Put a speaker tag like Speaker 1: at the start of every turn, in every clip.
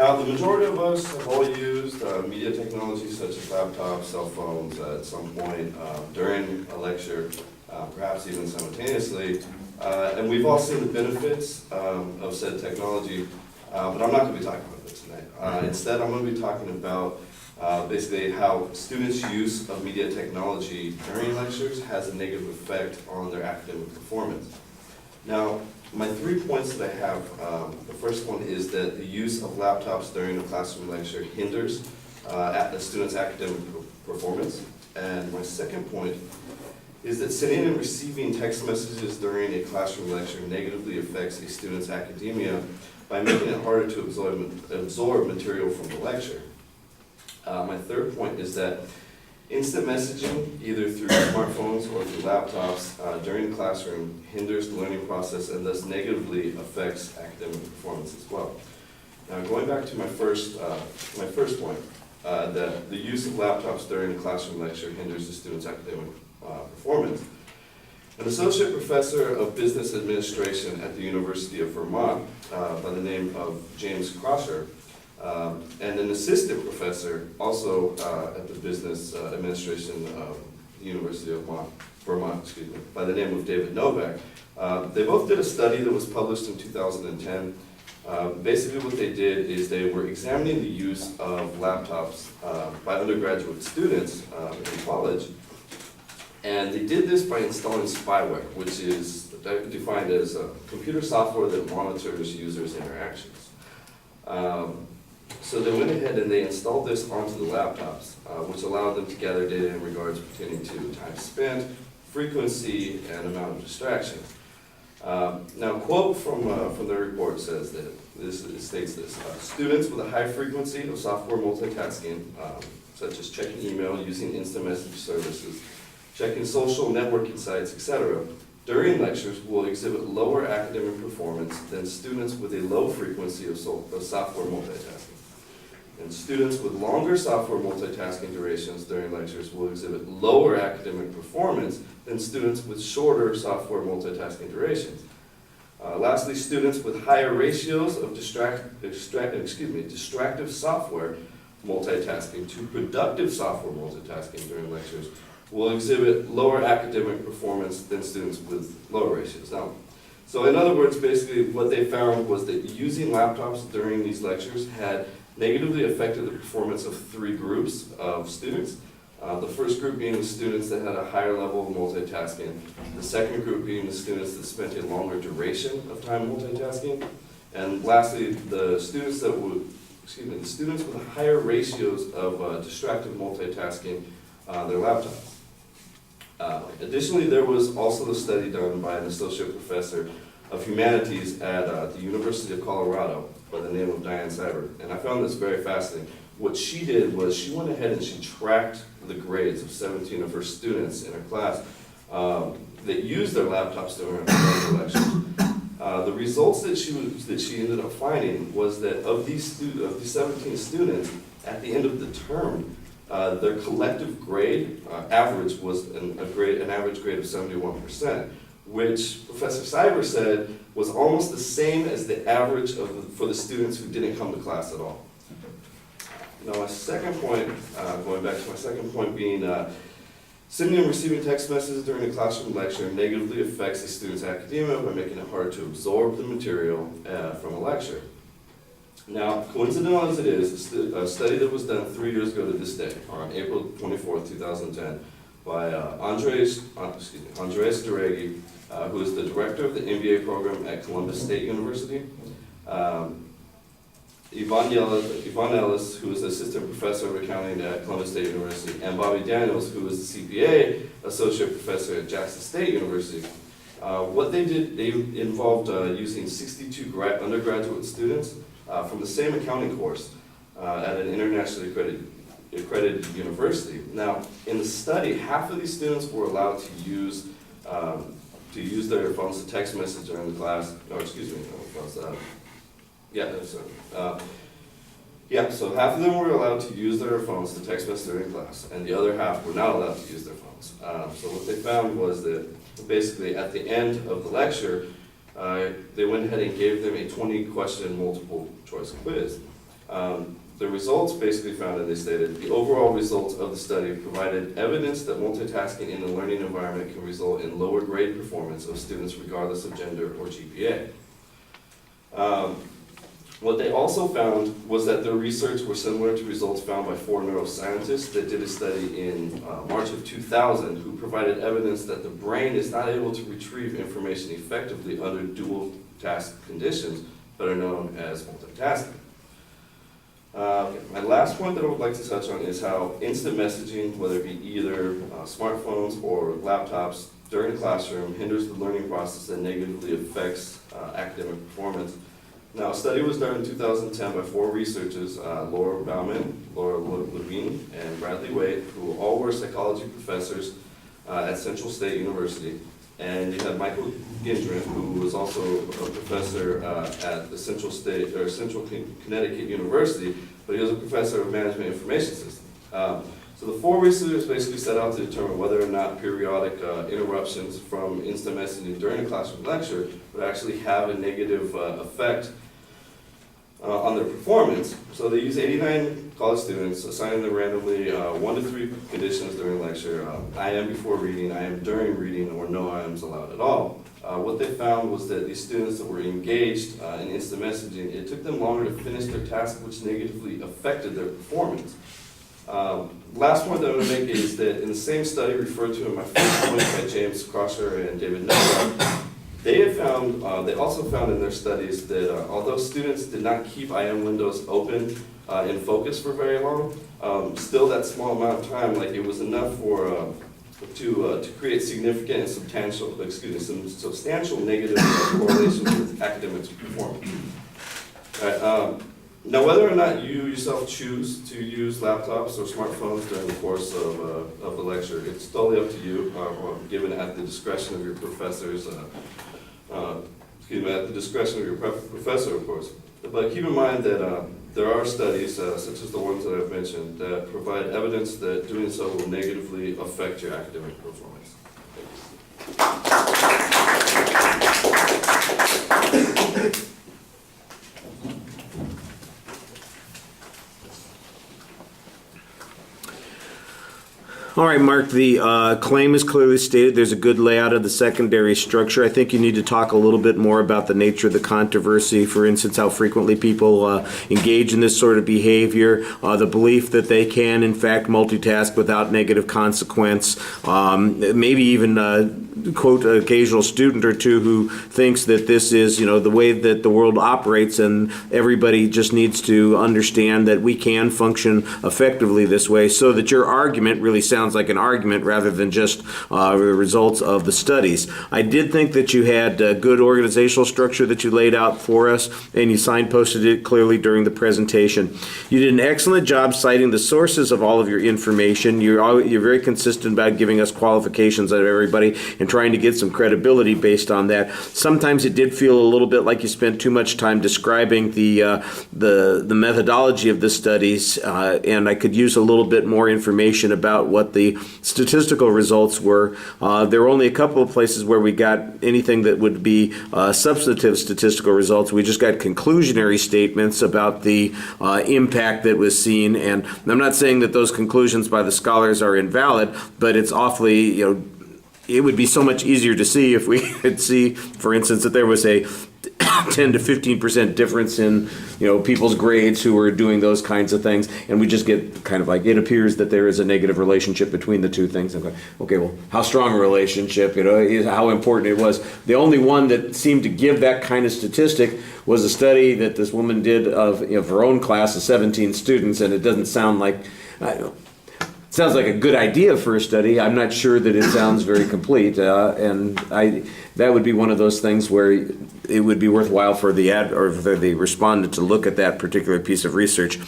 Speaker 1: Now, the majority of us have all used media technology such as laptops, cell phones at some point during a lecture, perhaps even simultaneously. And we've all seen the benefits of said technology, but I'm not going to be talking about that tonight. Instead, I'm going to be talking about basically how students' use of media technology during lectures has a negative effect on their academic performance. Now, my 3 points that I have, the first one is that the use of laptops during a classroom lecture hinders the student's academic performance. And my second point is that sending and receiving text messages during a classroom lecture negatively affects a student's academia by making it harder to absorb material from the lecture. My third point is that instant messaging, either through smartphones or through laptops during the classroom, hinders the learning process and thus negatively affects academic performance as well. Now, going back to my first point, that the use of laptops during a classroom lecture hinders the student's academic performance. An associate professor of business administration at the University of Vermont by the name of James Crosher, and an assistant professor also at the business administration of the University of Vermont, by the name of David Novak. They both did a study that was published in 2010. Basically what they did is they were examining the use of laptops by undergraduate students in college, and they did this by installing spyware, which is defined as computer software that monitors users' interactions. So they went ahead and they installed this onto the laptops, which allowed them to gather data in regards pertaining to time spent, frequency, and amount of distraction. Now, a quote from the report says that it states this: students with a high frequency of software multitasking, such as checking email, using instant message services, checking social networking sites, etc., during lectures will exhibit lower academic performance than students with a low frequency of software multitasking. And students with longer software multitasking durations during lectures will exhibit lower academic performance than students with shorter software multitasking durations. Lastly, students with higher ratios of distractive software multitasking to productive software multitasking during lectures will exhibit lower academic performance than students with lower ratios. Now, so in other words, basically what they found was that using laptops during these lectures had negatively affected the performance of 3 groups of students. The first group being the students that had a higher level of multitasking. The second group being the students that spent a longer duration of time multitasking. And lastly, the students with higher ratios of distractive multitasking their laptops. Additionally, there was also a study done by an associate professor of humanities at the University of Colorado by the name of Diane Seibert, and I found this very fascinating. What she did was she went ahead and she tracked the grades of 17 of her students in her class that used their laptops during her lectures. The results that she ended up finding was that of these 17 students, at the end of the term, their collective grade average was an average grade of 71%, which Professor Seibert said was almost the same as the average for the students who didn't come to class at all. Now, my second point, going back to my second point being sending and receiving text messages during a classroom lecture negatively affects the student's academia by making it hard to absorb the material from a lecture. Now, coincidental as it is, a study that was done 3 years ago to this day, on April 24th, 2010, by Andres Deregi, who is the director of the MBA program at Columbus State University, Yvonne Ellis, who is the assistant professor of accounting at Columbus State University, and Bobby Daniels, who is the CPA associate professor at Jackson State University. What they did, they involved using 62 undergraduate students from the same accounting course at an internationally accredited university. Now, in the study, half of these students were allowed to use their phones to text message during the class. So half of them were allowed to use their phones to text message during class, and the other half were not allowed to use their phones. So what they found was that basically at the end of the lecture, they went ahead and gave them a 20-question multiple choice quiz. The results basically found, and they stated, the overall results of the study provided evidence that multitasking in a learning environment can result in lower grade performance of students regardless of gender or GPA. What they also found was that their research was similar to results found by 4 neuroscientists that did a study in March of 2000 who provided evidence that the brain is not able to retrieve information effectively under dual task conditions, but are known as multitasking. My last point that I would like to touch on is how instant messaging, whether it be either smartphones or laptops during the classroom, hinders the learning process and negatively affects academic performance. Now, a study was done in 2010 by 4 researchers, Laura Bauman, Laura Levine, and Bradley Wade, who all were psychology professors at Central State University. And you had Michael Gindren, who was also a professor at the Central Connecticut University, but he was a professor of management information systems. So the 4 researchers basically set out to determine whether or not periodic interruptions from instant messaging during a classroom lecture would actually have a negative effect on their performance. So they used 89 college students, assigning them randomly 1 to 3 conditions during lecture. I am before reading, I am during reading, or no I ams allowed at all. What they found was that these students that were engaged in instant messaging, it took them longer to finish their task, which negatively affected their performance. Last point that I'm going to make is that in the same study referred to in my first point by James Crosher and David Noah, they also found in their studies that although students did not keep IM windows open in focus for very long, still that small amount of time, like it was enough for to create significant and substantial negative correlation with academic performance. All right, now, whether or not you yourself choose to use laptops or smartphones during the course of the lecture, it's totally up to you, or given at the discretion of your professors. At the discretion of your professor, of course. But keep in mind that there are studies, such as the ones that I've mentioned, that provide evidence that doing so will negatively affect your academic performance. Thank you.
Speaker 2: All right, Mark, the claim is clearly stated. There's a good layout of the secondary structure. I think you need to talk a little bit more about the nature of the controversy, for instance, how frequently people engage in this sort of behavior, the belief that they can, in fact, multitask without negative consequence, maybe even quote an occasional student or two who thinks that this is, the way that the world operates, and everybody just needs to understand that we can function effectively this way, so that your argument really sounds like an argument rather than just the results of the studies. I did think that you had a good organizational structure that you laid out for us, and you signposted it clearly during the presentation. You did an excellent job citing the sources of all of your information. You're very consistent about giving us qualifications of everybody and trying to get some credibility based on that. Sometimes it did feel a little bit like you spent too much time describing the methodology of the studies, and I could use a little bit more information about what the statistical results were. There were only a couple of places where we got anything that would be substantive statistical results. We just got conclusionary statements about the impact that was seen, and I'm not saying that those conclusions by the scholars are invalid, but it's awfully, it would be so much easier to see if we could see, for instance, that there was a 10 to 15% difference in people's grades who were doing those kinds of things, and we just get kind of like, it appears that there is a negative relationship between the two things. Okay, well, how strong a relationship, how important it was. The only one that seemed to give that kind of statistic was a study that this woman did of her own class of 17 students, and it doesn't sound like, sounds like a good idea for a study. I'm not sure that it sounds very complete, and that would be one of those things where it would be worthwhile for the respondent to look at that particular piece of research.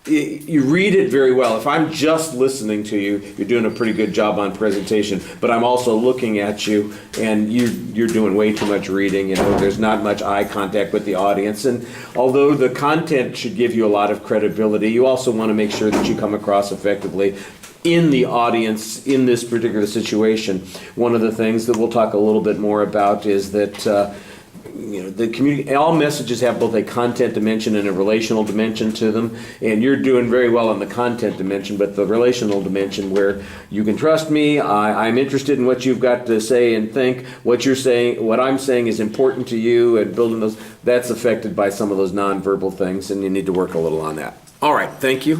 Speaker 2: You read it very well. If I'm just listening to you, you're doing a pretty good job on presentation, but I'm also looking at you, and you're doing way too much reading. There's not much eye contact with the audience, and although the content should give you a lot of credibility, you also want to make sure that you come across effectively in the audience in this particular situation. One of the things that we'll talk a little bit more about is that all messages have both a content dimension and a relational dimension to them, and you're doing very well on the content dimension, but the relational dimension where you can trust me, I'm interested in what you've got to say and think, what you're saying, what I'm saying is important to you, and building those, that's affected by some of those nonverbal things, and you need to work a little on that. All right, thank you.